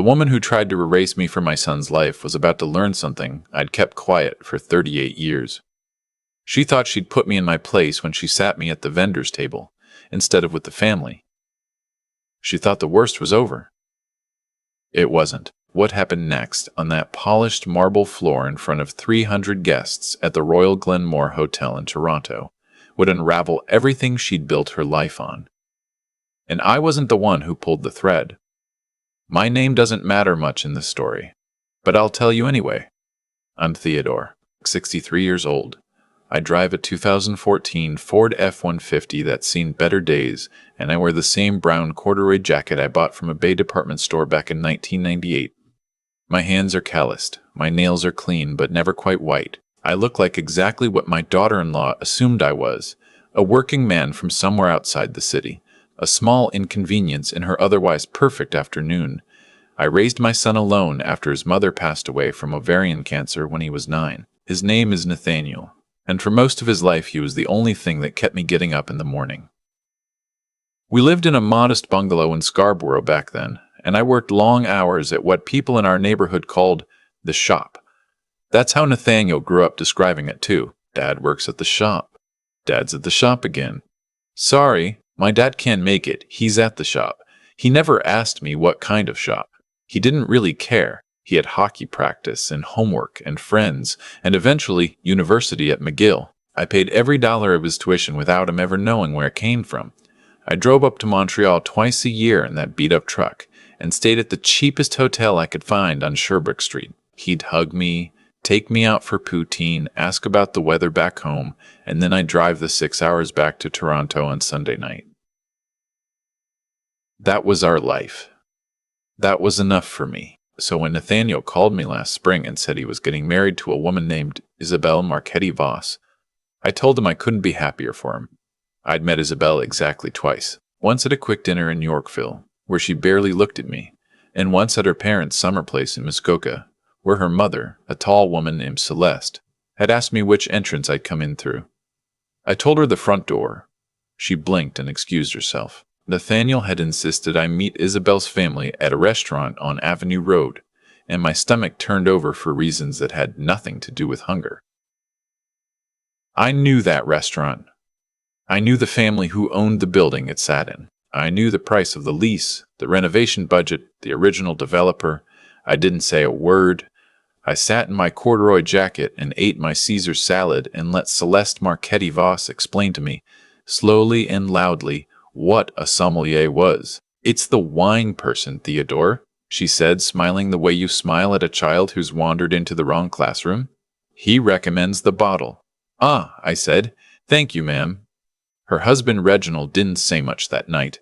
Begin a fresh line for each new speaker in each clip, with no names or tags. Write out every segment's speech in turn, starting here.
woman who tried to erase me from my son's life was about to learn something I'd kept quiet for 38 years. She thought she'd put me in my place when she sat me at the vendor's table, instead of with the family. She thought the worst was over. It wasn't. What happened next on that polished marble floor in front of 300 guests at the Royal Glenmoor Hotel in Toronto would unravel everything she'd built her life on. And I wasn't the one who pulled the thread. My name doesn't matter much in this story, but I'll tell you anyway. I'm Theodore, 63 years old. I drive a 2014 Ford F-150 that's seen better days, and I wear the same brown corduroy jacket I bought from a Bay department store back in 1998. My hands are calloused, my nails are clean but never quite white. I look like exactly what my daughter-in-law assumed I was, a working man from somewhere outside the city, a small inconvenience in her otherwise perfect afternoon. I raised my son alone after his mother passed away from ovarian cancer when he was 9. His name is Nathaniel, and for most of his life he was the only thing that kept me getting up in the morning. We lived in a modest bungalow in Scarborough back then, and I worked long hours at what people in our neighborhood called the shop. That's how Nathaniel grew up describing it too. Dad works at the shop. Dad's at the shop again. Sorry, my dad can't make it. He's at the shop. He never asked me what kind of shop. He didn't really care. He had hockey practice and homework and friends, and eventually university at McGill. I paid every dollar of his tuition without him ever knowing where it came from. I drove up to Montreal twice a year in that beat-up truck, and stayed at the cheapest hotel I could find on Sherbrooke Street. He'd hug me, take me out for poutine, ask about the weather back home, and then I'd drive the 6 hours back to Toronto on Sunday night. That was our life. That was enough for me. So when Nathaniel called me last spring and said he was getting married to a woman named Isabelle Marchetti-Voss, I told him I couldn't be happier for him. I'd met Isabelle exactly twice, once at a quick dinner in Yorkville, where she barely looked at me, and once at her parents' summer place in Muskoka, where her mother, a tall woman named Celeste, had asked me which entrance I'd come in through. I told her the front door. She blinked and excused herself. Nathaniel had insisted I meet Isabelle's family at a restaurant on Avenue Road, and my stomach turned over for reasons that had nothing to do with hunger. I knew that restaurant. I knew the family who owned the building it sat in. I knew the price of the lease, the renovation budget, the original developer. I didn't say a word. I sat in my corduroy jacket and ate my Caesar salad and let Celeste Marchetti-Voss explain to me, slowly and loudly, what a sommelier was. It's the wine person, Theodore, she said, smiling the way you smile at a child who's wandered into the wrong classroom. He recommends the bottle. Ah, I said, thank you, ma'am. Her husband Reginald didn't say much that night.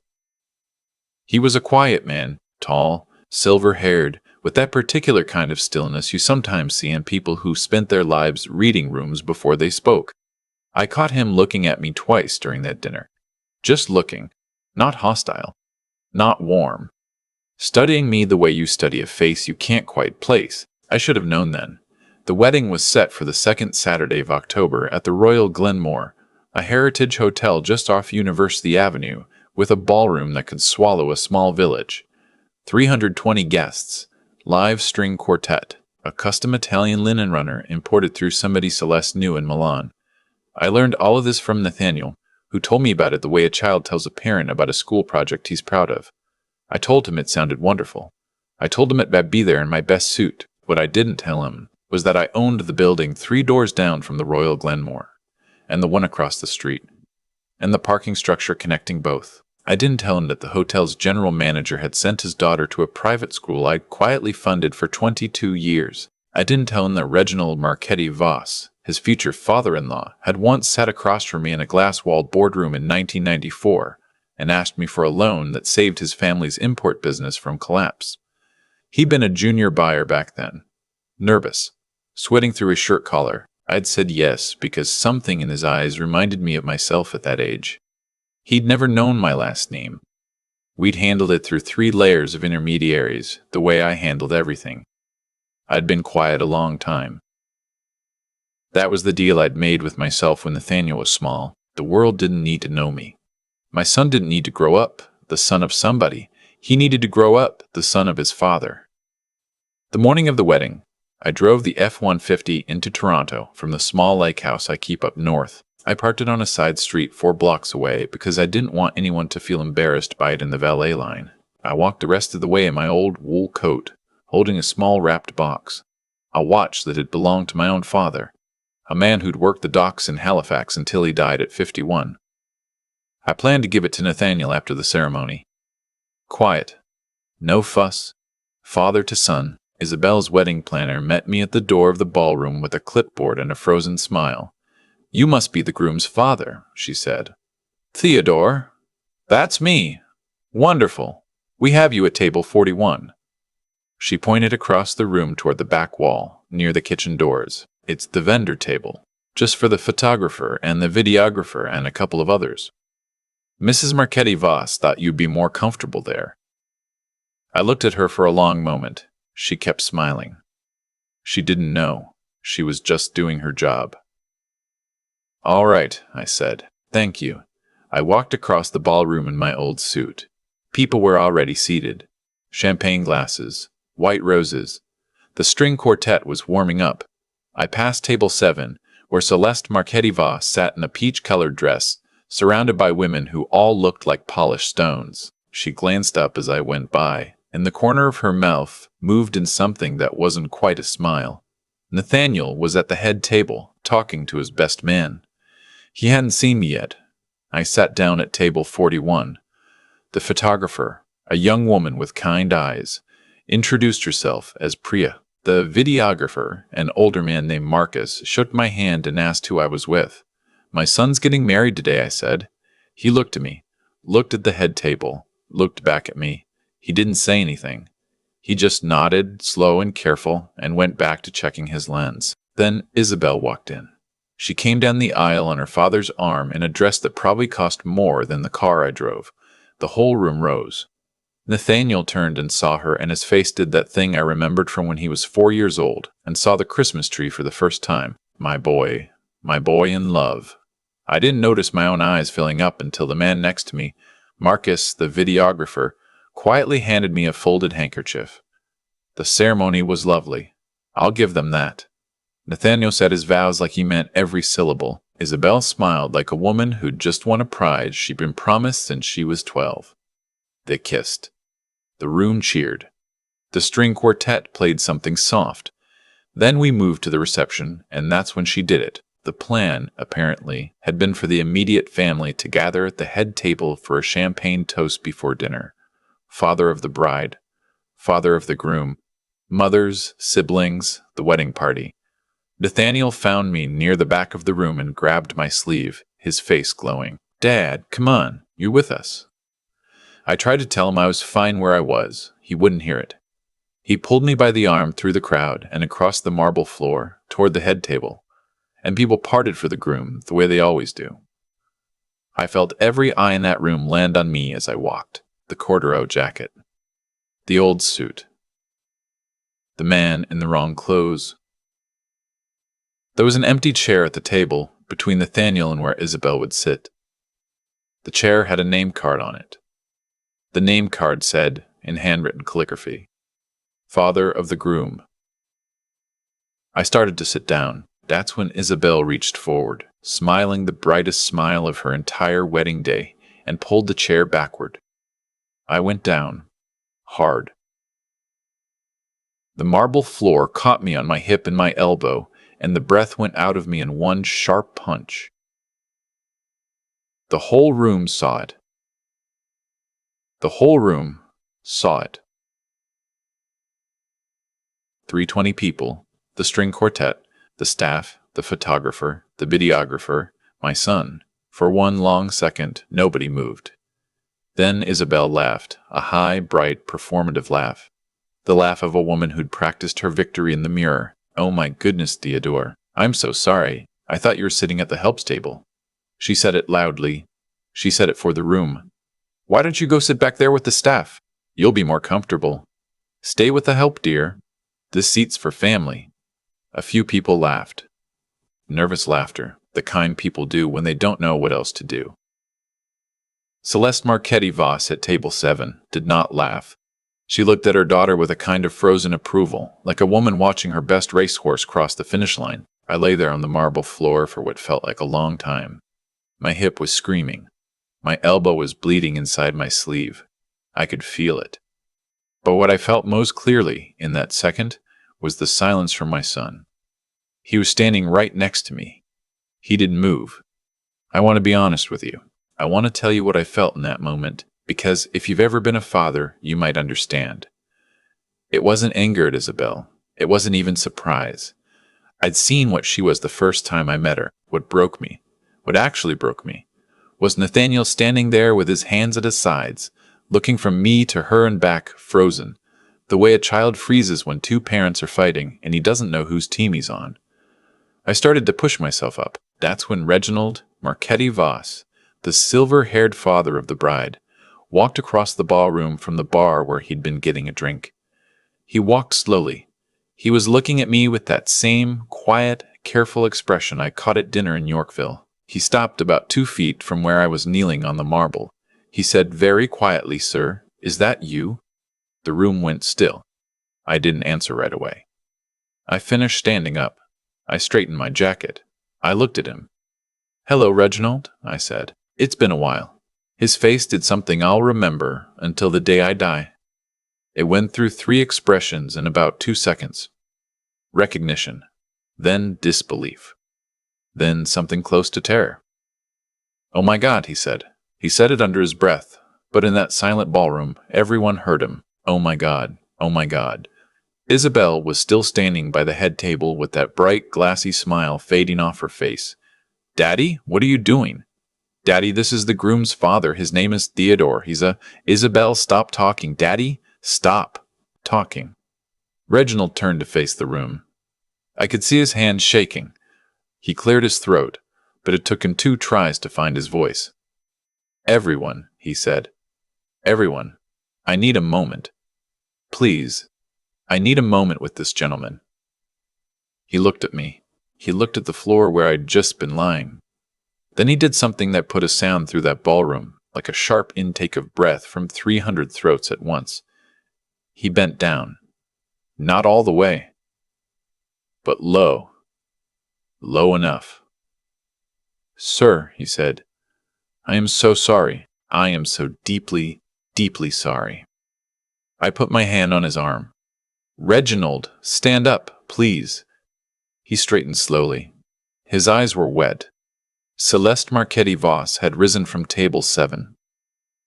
He was a quiet man, tall, silver-haired, with that particular kind of stillness you sometimes see in people who spent their lives reading rooms before they spoke. I caught him looking at me twice during that dinner. Just looking, not hostile, not warm. Studying me the way you study a face you can't quite place. I should have known then. The wedding was set for the second Saturday of October at the Royal Glenmoor, a heritage hotel just off University Avenue, with a ballroom that could swallow a small village. 320 guests, live string quartet, a custom Italian linen runner imported through somebody Celeste knew in Milan. I learned all of this from Nathaniel, who told me about it the way a child tells a parent about a school project he's proud of. I told him it sounded wonderful. I told him I'd be there in my best suit. What I didn't tell him was that I owned the building 3 doors down from the Royal Glenmoor, and the one across the street, and the parking structure connecting both. I didn't tell him that the hotel's general manager had sent his daughter to a private school I'd quietly funded for 22 years. I didn't tell him that Reginald Marchetti-Voss, his future father-in-law, had once sat across from me in a glass-walled boardroom in 1994 and asked me for a loan that saved his family's import business from collapse. He'd been a junior buyer back then. Nervous, sweating through his shirt collar, I'd said yes because something in his eyes reminded me of myself at that age. He'd never known my last name. We'd handled it through 3 layers of intermediaries, the way I handled everything. I'd been quiet a long time. That was the deal I'd made with myself when Nathaniel was small. The world didn't need to know me. My son didn't need to grow up, the son of somebody. He needed to grow up, the son of his father. The morning of the wedding, I drove the F-150 into Toronto from the small lake house I keep up north. I parked it on a side street 4 blocks away because I didn't want anyone to feel embarrassed by it in the valet line. I walked the rest of the way in my old wool coat, holding a small wrapped box, a watch that had belonged to my own father, a man who'd worked the docks in Halifax until he died at 51. I planned to give it to Nathaniel after the ceremony. Quiet. No fuss. Father to son. Isabel's wedding planner met me at the door of the ballroom with a clipboard and a frozen smile. "You must be the groom's father," she said. "Theodore." "That's me." "Wonderful. We have you at table 41. She pointed across the room toward the back wall, near the kitchen doors. "It's the vendor table, just for the photographer and the videographer and a couple of others. Mrs. Marchetti Voss thought you'd be more comfortable there." I looked at her for a long moment. She kept smiling. She didn't know. She was just doing her job. "All right," I said. "Thank you." I walked across the ballroom in my old suit. People were already seated. Champagne glasses, white roses. The string quartet was warming up. I passed table 7, where Celeste Marchetti Voss sat in a peach-colored dress, surrounded by women who all looked like polished stones. She glanced up as I went by, and the corner of her mouth moved in something that wasn't quite a smile. Nathaniel was at the head table, talking to his best man. He hadn't seen me yet. I sat down at table 41. The photographer, a young woman with kind eyes, introduced herself as Priya. The videographer, an older man named Marcus, shook my hand and asked who I was with. "My son's getting married today," I said. He looked at me, looked at the head table, looked back at me. He didn't say anything. He just nodded, slow and careful, and went back to checking his lens. Then Isabel walked in. She came down the aisle on her father's arm in a dress that probably cost more than the car I drove. The whole room rose. Nathaniel turned and saw her, and his face did that thing I remembered from when he was 4 years old and saw the Christmas tree for the first time. My boy in love. I didn't notice my own eyes filling up until the man next to me, Marcus, the videographer, quietly handed me a folded handkerchief. The ceremony was lovely. I'll give them that. Nathaniel said his vows like he meant every syllable. Isabel smiled like a woman who'd just won a prize she'd been promised since she was 12. They kissed. The room cheered. The string quartet played something soft. Then we moved to the reception, and that's when she did it. The plan, apparently, had been for the immediate family to gather at the head table for a champagne toast before dinner. Father of the bride, father of the groom, mothers, siblings, the wedding party. Nathaniel found me near the back of the room and grabbed my sleeve, his face glowing. "Dad, come on, you're with us." I tried to tell him I was fine where I was. He wouldn't hear it. He pulled me by the arm through the crowd and across the marble floor toward the head table, and people parted for the groom the way they always do. I felt every eye in that room land on me as I walked. The corduroy jacket, the old suit, the man in the wrong clothes. There was an empty chair at the table between Nathaniel and where Isabel would sit. The chair had a name card on it. The name card said, in handwritten calligraphy, "Father of the groom." I started to sit down. That's when Isabel reached forward, smiling the brightest smile of her entire wedding day, and pulled the chair backward. I went down, hard. The marble floor caught me on my hip and my elbow, and the breath went out of me in one sharp punch. The whole room saw it. The whole room saw it. 320 people, the string quartet, the staff, the photographer, the videographer, my son. For one long second, nobody moved. Then Isabel laughed, a high, bright, performative laugh. The laugh of a woman who'd practiced her victory in the mirror. "Oh my goodness, Theodore. I'm so sorry. I thought you were sitting at the helps table." She said it loudly. She said it for the room. "Why don't you go sit back there with the staff? You'll be more comfortable." "Stay with the help, dear. This seat's for family." A few people laughed. Nervous laughter, the kind people do when they don't know what else to do. Celeste Marchetti Voss at table 7 did not laugh. She looked at her daughter with a kind of frozen approval, like a woman watching her best racehorse cross the finish line. I lay there on the marble floor for what felt like a long time. My hip was screaming. My elbow was bleeding inside my sleeve. I could feel it. But what I felt most clearly in that second was the silence from my son. He was standing right next to me. He didn't move. I want to be honest with you. I want to tell you what I felt in that moment, because if you've ever been a father, you might understand. It wasn't anger at Isabel. It wasn't even surprise. I'd seen what she was the first time I met her. What broke me, what actually broke me, was Nathaniel standing there with his hands at his sides, looking from me to her and back, frozen, the way a child freezes when two parents are fighting and he doesn't know whose team he's on. I started to push myself up. That's when Reginald Marchetti Voss, the silver-haired father of the bride, walked across the ballroom from the bar where he'd been getting a drink. He walked slowly. He was looking at me with that same quiet, careful expression I caught at dinner in Yorkville. He stopped about 2 feet from where I was kneeling on the marble. He said very quietly, "Sir, is that you?" The room went still. I didn't answer right away. I finished standing up. I straightened my jacket. I looked at him. "Hello, Reginald," I said. "It's been a while." His face did something I'll remember until the day I die. It went through 3 expressions in about 2 seconds. Recognition, then disbelief, then something close to terror. "Oh my God," he said. He said it under his breath, but in that silent ballroom, everyone heard him. "Oh my God, oh my God." Isabel was still standing by the head table with that bright, glassy smile fading off her face. "Daddy, what are you doing?" "Daddy, this is the groom's father. His name is Theodore. He's a—" "Isabel, stop talking. Daddy, stop talking." Reginald turned to face the room. I could see his hand shaking. He cleared his throat, but it took him 2 tries to find his voice. "Everyone," he said. "Everyone. I need a moment. Please. I need a moment with this gentleman." He looked at me. He looked at the floor where I'd just been lying. Then he did something that put a sound through that ballroom, like a sharp intake of breath from 300 throats at once. He bent down. Not all the way, but low. Low enough. "Sir," he said, "I am so sorry. I am so deeply, deeply sorry." I put my hand on his arm. "Reginald, stand up, please." He straightened slowly. His eyes were wet. Celeste Marchetti Voss had risen from table 7.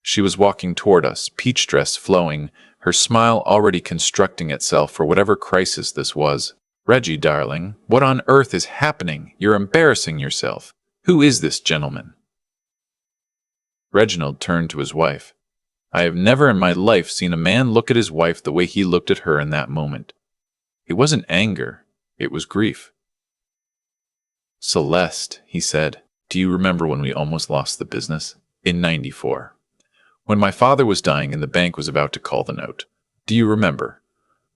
She was walking toward us, peach dress flowing, her smile already constructing itself for whatever crisis this was. "Reggie, darling, what on earth is happening? You're embarrassing yourself. Who is this gentleman?" Reginald turned to his wife. I have never in my life seen a man look at his wife the way he looked at her in that moment. It wasn't anger, it was grief. "Celeste," he said, "do you remember when we almost lost the business? In '94. When my father was dying and the bank was about to call the note. Do you remember?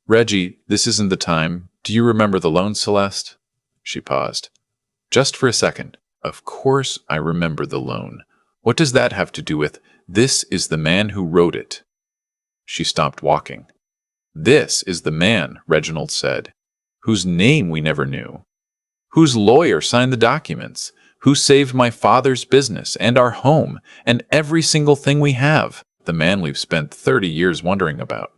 Reggie, this isn't the time. Do you remember the loan, Celeste?" She paused. "Just for a second. Of course I remember the loan. What does that have to do with, this is the man who wrote it?" She stopped walking. "This is the man," Reginald said, "whose name we never knew, whose lawyer signed the documents, who saved my father's business and our home and every single thing we have, the man we've spent 30 years wondering about.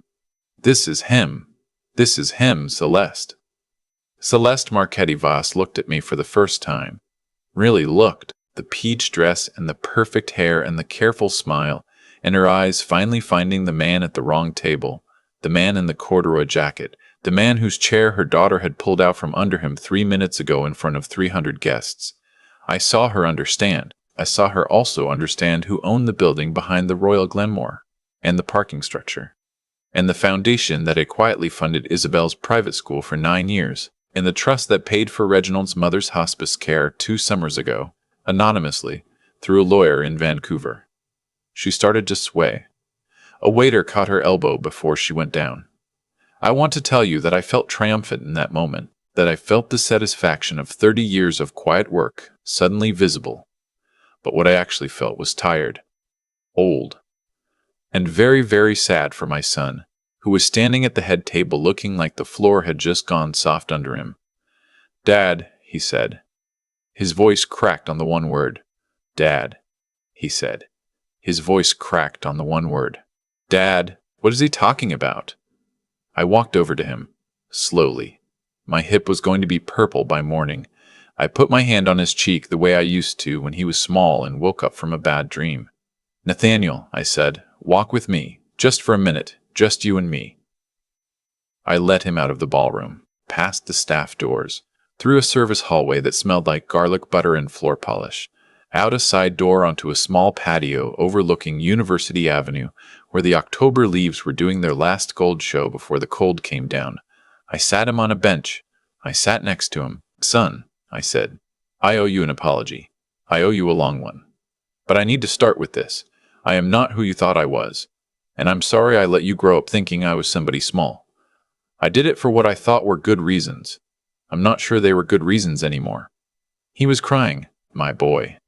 This is him. This is him, Celeste." Celeste Marchetti Voss looked at me for the first time. Really looked. The peach dress and the perfect hair and the careful smile, and her eyes finally finding the man at the wrong table, the man in the corduroy jacket, the man whose chair her daughter had pulled out from under him 3 minutes ago in front of 300 guests. I saw her understand. I saw her also understand who owned the building behind the Royal Glenmoor, and the parking structure, and the foundation that had quietly funded Isabel's private school for 9 years, and the trust that paid for Reginald's mother's hospice care 2 summers ago, anonymously, through a lawyer in Vancouver. She started to sway. A waiter caught her elbow before she went down. I want to tell you that I felt triumphant in that moment, that I felt the satisfaction of 30 years of quiet work suddenly visible. But what I actually felt was tired, old, and very, very sad for my son, who was standing at the head table looking like the floor had just gone soft under him. "Dad," he said. His voice cracked on the one word. "Dad," he said. His voice cracked on the one word. "Dad, what is he talking about?" I walked over to him, slowly. My hip was going to be purple by morning. I put my hand on his cheek the way I used to when he was small and woke up from a bad dream. "Nathaniel," I said, "walk with me, just for a minute, just you and me." I let him out of the ballroom, past the staff doors, through a service hallway that smelled like garlic butter and floor polish, out a side door onto a small patio overlooking University Avenue, where the October leaves were doing their last gold show before the cold came down. I sat him on a bench. I sat next to him. "Son," I said, "I owe you an apology. I owe you a long one. But I need to start with this. I am not who you thought I was, and I'm sorry I let you grow up thinking I was somebody small. I did it for what I thought were good reasons. I'm not sure they were good reasons anymore." He was crying, my boy,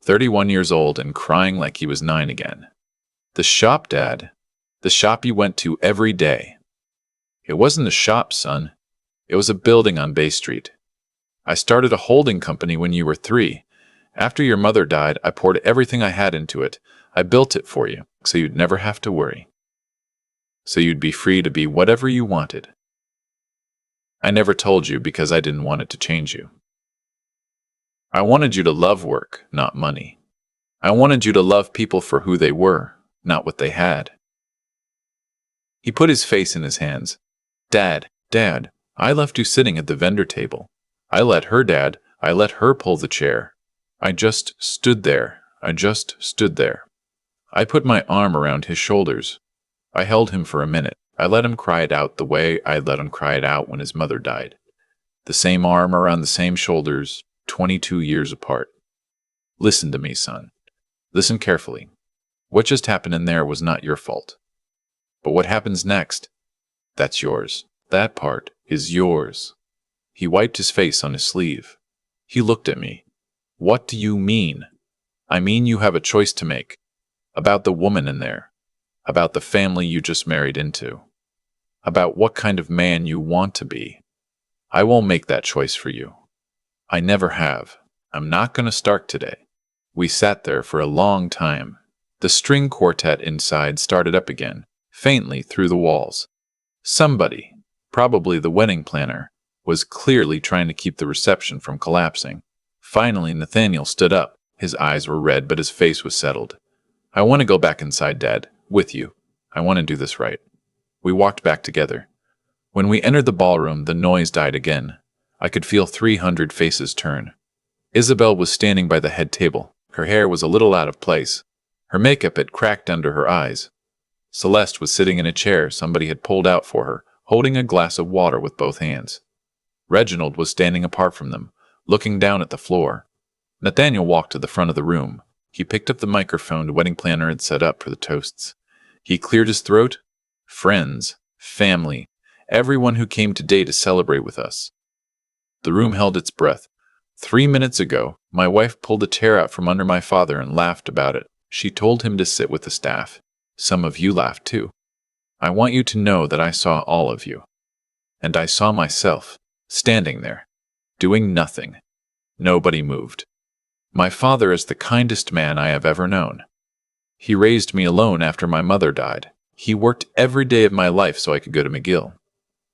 31 years old and crying like he was 9 again. "The shop, Dad. The shop you went to every day." "It wasn't a shop, son. It was a building on Bay Street. I started a holding company when you were 3. After your mother died, I poured everything I had into it. I built it for you, so you'd never have to worry. So you'd be free to be whatever you wanted. I never told you because I didn't want it to change you. I wanted you to love work, not money. I wanted you to love people for who they were, not what they had." He put his face in his hands. Dad, I left you sitting at the vendor table. I let her pull the chair. I just stood there. I put my arm around his shoulders. I held him for a minute. I let him cry it out the way I let him cry it out when his mother died. The same arm around the same shoulders, 22 years apart. "Listen to me, son. Listen carefully. What just happened in there was not your fault. But what happens next, that's yours. That part is yours." He wiped his face on his sleeve. He looked at me. "What do you mean?" "I mean you have a choice to make. About the woman in there. About the family you just married into. About what kind of man you want to be. I won't make that choice for you. I never have. I'm not going to start today." We sat there for a long time. The string quartet inside started up again, faintly through the walls. Somebody, probably the wedding planner, was clearly trying to keep the reception from collapsing. Finally, Nathaniel stood up. His eyes were red, but his face was settled. "I want to go back inside, Dad, with you. I want to do this right." We walked back together. When we entered the ballroom, the noise died again. I could feel 300 faces turn. Isabel was standing by the head table. Her hair was a little out of place. Her makeup had cracked under her eyes. Celeste was sitting in a chair somebody had pulled out for her, holding a glass of water with both hands. Reginald was standing apart from them, looking down at the floor. Nathaniel walked to the front of the room. He picked up the microphone the wedding planner had set up for the toasts. He cleared his throat. "Friends, family, everyone who came today to celebrate with us." The room held its breath. 3 minutes ago, my wife pulled a chair out from under my father and laughed about it. She told him to sit with the staff. Some of you laughed too. I want you to know that I saw all of you. And I saw myself, standing there, doing nothing. Nobody moved. My father is the kindest man I have ever known. He raised me alone after my mother died. He worked every day of my life so I could go to McGill.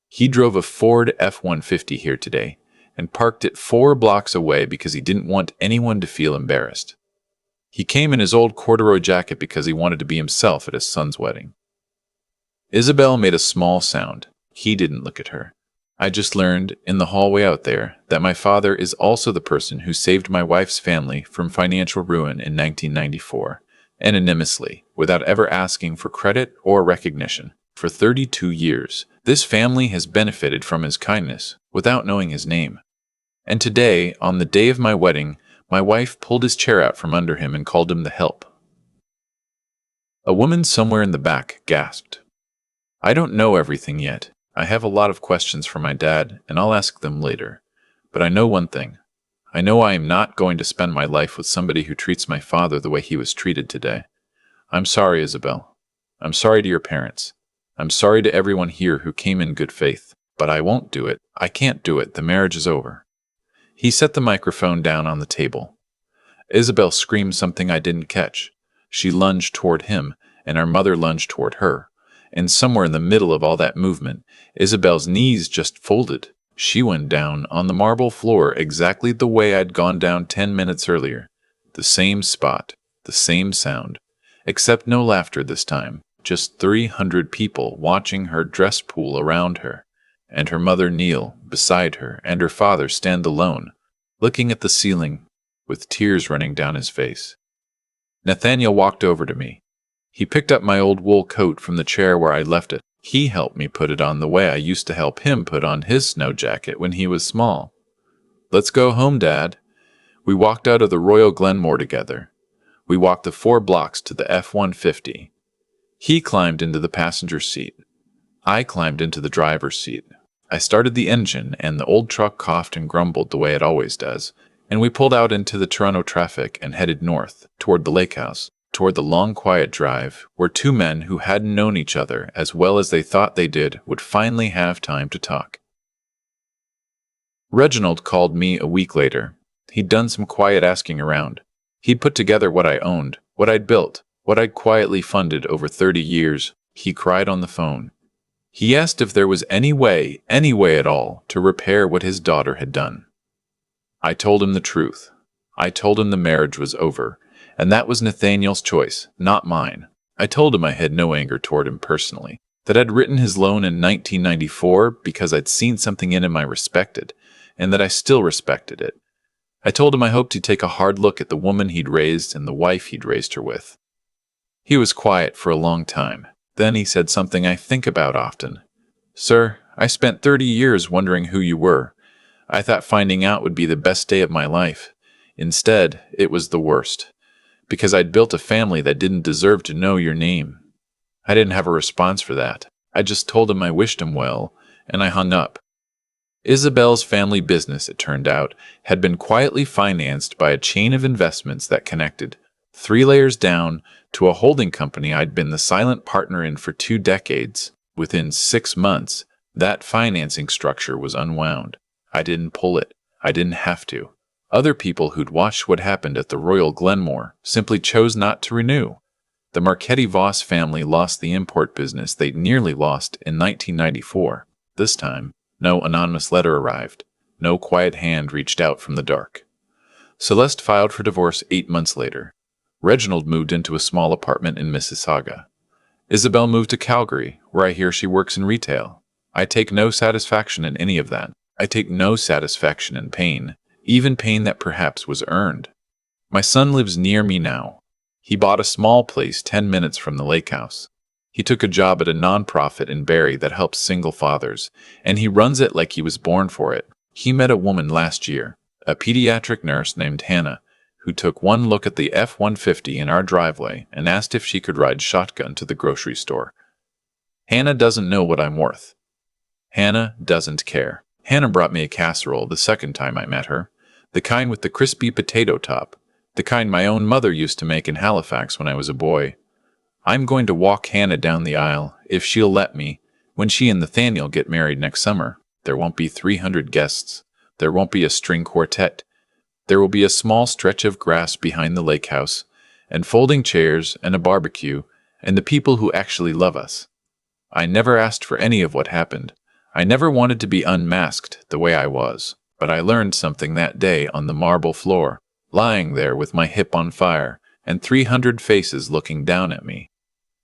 He drove a Ford F-150 here today and parked it 4 blocks away because he didn't want anyone to feel embarrassed. He came in his old corduroy jacket because he wanted to be himself at his son's wedding. Isabel made a small sound. He didn't look at her. I just learned, in the hallway out there, that my father is also the person who saved my wife's family from financial ruin in 1994, anonymously, without ever asking for credit or recognition. For 32 years, this family has benefited from his kindness, without knowing his name. And today, on the day of my wedding, my wife pulled his chair out from under him and called him the help. A woman somewhere in the back gasped. I don't know everything yet. I have a lot of questions for my dad, and I'll ask them later. But I know one thing. I know I am not going to spend my life with somebody who treats my father the way he was treated today. I'm sorry, Isabel. I'm sorry to your parents. I'm sorry to everyone here who came in good faith, but I won't do it. I can't do it. The marriage is over." He set the microphone down on the table. Isabel screamed something I didn't catch. She lunged toward him, and our mother lunged toward her. And somewhere in the middle of all that movement, Isabel's knees just folded. She went down on the marble floor exactly the way I'd gone down 10 minutes earlier. The same spot, the same sound, except no laughter this time. Just 300 people watching her dress pool around her, and her mother kneel beside her, and her father stand alone, looking at the ceiling, with tears running down his face. Nathaniel walked over to me. He picked up my old wool coat from the chair where I'd left it. He helped me put it on the way I used to help him put on his snow jacket when he was small. "Let's go home, Dad." We walked out of the Royal Glenmoor together. We walked the 4 blocks to the F-150. He climbed into the passenger seat. I climbed into the driver's seat. I started the engine, and the old truck coughed and grumbled the way it always does, and we pulled out into the Toronto traffic and headed north, toward the lake house, toward the long, quiet drive, where 2 men who hadn't known each other as well as they thought they did would finally have time to talk. Reginald called me a week later. He'd done some quiet asking around. He'd put together what I owned, what I'd built, what I'd quietly funded over 30 years. He cried on the phone. He asked if there was any way at all, to repair what his daughter had done. I told him the truth. I told him the marriage was over, and that was Nathaniel's choice, not mine. I told him I had no anger toward him personally, that I'd written his loan in 1994 because I'd seen something in him I respected, and that I still respected it. I told him I hoped he'd take a hard look at the woman he'd raised and the wife he'd raised her with. He was quiet for a long time. Then he said something I think about often. "Sir, I spent 30 years wondering who you were. I thought finding out would be the best day of my life. Instead, it was the worst. Because I'd built a family that didn't deserve to know your name." I didn't have a response for that. I just told him I wished him well, and I hung up. Isabel's family business, it turned out, had been quietly financed by a chain of investments that connected, 3 layers down, to a holding company I'd been the silent partner in for 2 decades. Within 6 months, that financing structure was unwound. I didn't pull it. I didn't have to. Other people who'd watched what happened at the Royal Glenmoor simply chose not to renew. The Marchetti-Voss family lost the import business they'd nearly lost in 1994. This time, no anonymous letter arrived. No quiet hand reached out from the dark. Celeste filed for divorce 8 months later. Reginald moved into a small apartment in Mississauga. Isabel moved to Calgary, where I hear she works in retail. I take no satisfaction in any of that. I take no satisfaction in pain, even pain that perhaps was earned. My son lives near me now. He bought a small place 10 minutes from the lake house. He took a job at a nonprofit in Barrie that helps single fathers, and he runs it like he was born for it. He met a woman last year, a pediatric nurse named Hannah, who took one look at the F-150 in our driveway and asked if she could ride shotgun to the grocery store. Hannah doesn't know what I'm worth. Hannah doesn't care. Hannah brought me a casserole the second time I met her, the kind with the crispy potato top, the kind my own mother used to make in Halifax when I was a boy. I'm going to walk Hannah down the aisle, if she'll let me, when she and Nathaniel get married next summer. There won't be 300 guests. There won't be a string quartet. There will be a small stretch of grass behind the lake house, and folding chairs and a barbecue, and the people who actually love us. I never asked for any of what happened. I never wanted to be unmasked the way I was, but I learned something that day on the marble floor, lying there with my hip on fire, and 300 faces looking down at me.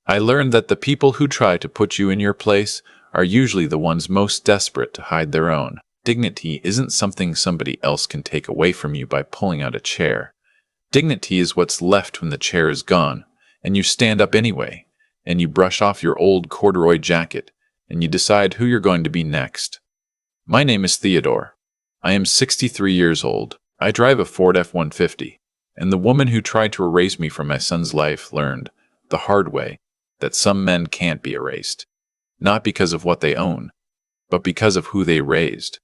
I learned that the people who try to put you in your place are usually the ones most desperate to hide their own. Dignity isn't something somebody else can take away from you by pulling out a chair. Dignity is what's left when the chair is gone, and you stand up anyway, and you brush off your old corduroy jacket, and you decide who you're going to be next. My name is Theodore. I am 63 years old. I drive a Ford F-150, and the woman who tried to erase me from my son's life learned, the hard way, that some men can't be erased. Not because of what they own, but because of who they raised.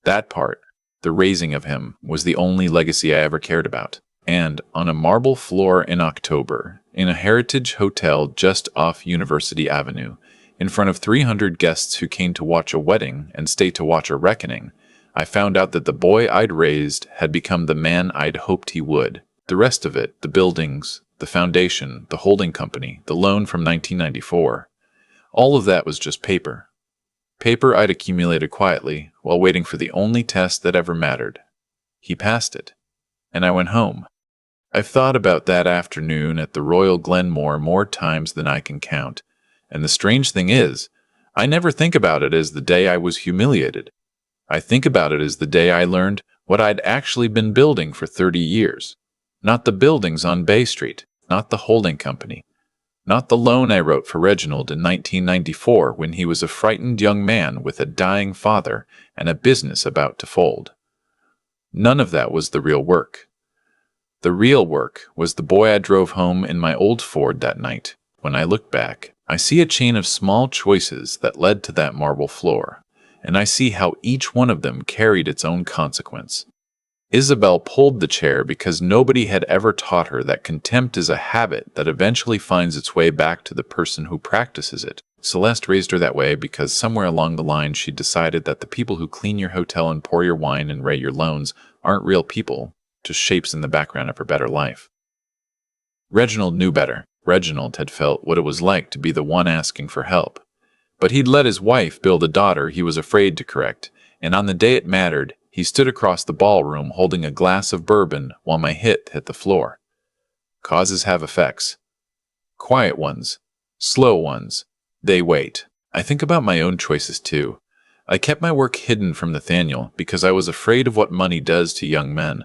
That part, the raising of him, was the only legacy I ever cared about. And on a marble floor in October, in a heritage hotel just off University Avenue, In front of 300 guests who came to watch a wedding and stay to watch a reckoning, I found out that the boy I'd raised had become the man I'd hoped he would. The rest of it, the buildings, the foundation, the holding company, the loan from 1994, all of that was just paper. Paper I'd accumulated quietly while waiting for the only test that ever mattered. He passed it, and I went home. I've thought about that afternoon at the Royal Glenmoor more times than I can count, and the strange thing is, I never think about it as the day I was humiliated. I think about it as the day I learned what I'd actually been building for 30 years. Not the buildings on Bay Street, not the holding company, not the loan I wrote for Reginald in 1994 when he was a frightened young man with a dying father and a business about to fold. None of that was the real work. The real work was the boy I drove home in my old Ford that night. When I look back, I see a chain of small choices that led to that marble floor, and I see how each one of them carried its own consequence. Isabel pulled the chair because nobody had ever taught her that contempt is a habit that eventually finds its way back to the person who practices it. Celeste raised her that way because somewhere along the line she decided that the people who clean your hotel and pour your wine and rate your loans aren't real people, just shapes in the background of her better life. Reginald knew better. Reginald had felt what it was like to be the one asking for help. But he'd let his wife build a daughter he was afraid to correct, and on the day it mattered, he stood across the ballroom holding a glass of bourbon while my hit the floor. Causes have effects. Quiet ones. Slow ones. They wait. I think about my own choices too. I kept my work hidden from Nathaniel because I was afraid of what money does to young men.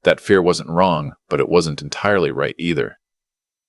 That fear wasn't wrong, but it wasn't entirely right either.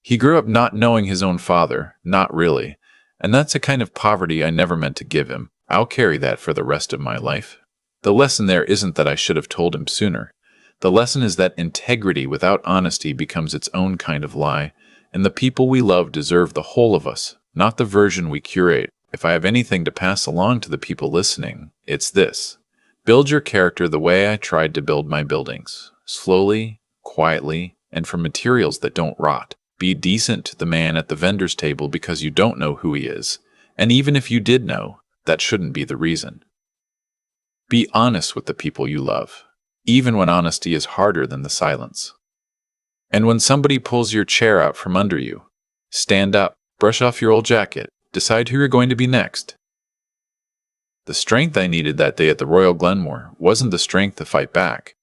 He grew up not knowing his own father, not really, and that's a kind of poverty I never meant to give him. I'll carry that for the rest of my life. The lesson there isn't that I should have told him sooner. The lesson is that integrity without honesty becomes its own kind of lie, and the people we love deserve the whole of us, not the version we curate. If I have anything to pass along to the people listening, it's this. Build your character the way I tried to build my buildings. Slowly, quietly, and from materials that don't rot. Be decent to the man at the vendor's table because you don't know who he is, and even if you did know, that shouldn't be the reason. Be honest with the people you love, even when honesty is harder than the silence. And when somebody pulls your chair out from under you, stand up, brush off your old jacket, decide who you're going to be next. The strength I needed that day at the Royal Glenmoor wasn't the strength to fight back.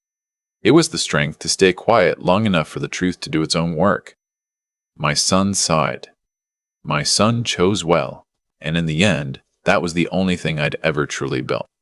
It was the strength to stay quiet long enough for the truth to do its own work. My son saw it. My son chose well, and in the end, that was the only thing I'd ever truly built.